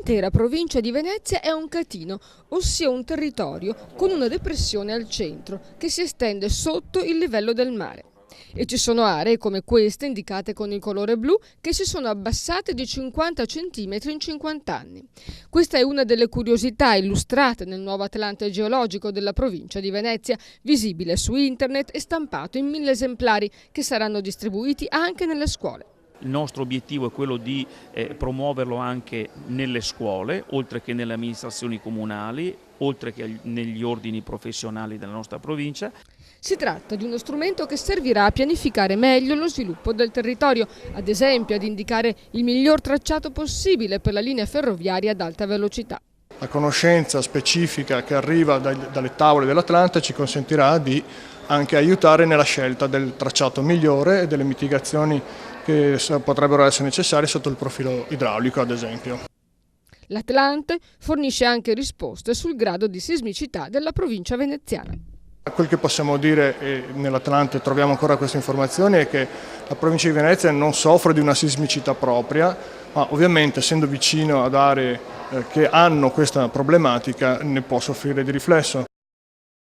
L'intera provincia di Venezia è un catino, ossia un territorio con una depressione al centro che si estende sotto il livello del mare. E ci sono aree come queste, indicate con il colore blu, che si sono abbassate di 50 cm in 50 anni. Questa è una delle curiosità illustrate nel nuovo Atlante geologico della provincia di Venezia, visibile su internet e stampato in 1000 esemplari che saranno distribuiti anche nelle scuole. Il nostro obiettivo è quello di promuoverlo anche nelle scuole, oltre che nelle amministrazioni comunali, oltre che negli ordini professionali della nostra provincia. Si tratta di uno strumento che servirà a pianificare meglio lo sviluppo del territorio, ad esempio ad indicare il miglior tracciato possibile per la linea ferroviaria ad alta velocità. La conoscenza specifica che arriva dalle tavole dell'Atlante ci consentirà di anche aiutare nella scelta del tracciato migliore e delle mitigazioni che potrebbero essere necessarie sotto il profilo idraulico, ad esempio. L'Atlante fornisce anche risposte sul grado di sismicità della provincia veneziana. Quel che possiamo dire, e nell'Atlante troviamo ancora queste informazioni, è che la provincia di Venezia non soffre di una sismicità propria, ma ovviamente essendo vicino ad aree che hanno questa problematica ne può soffrire di riflesso.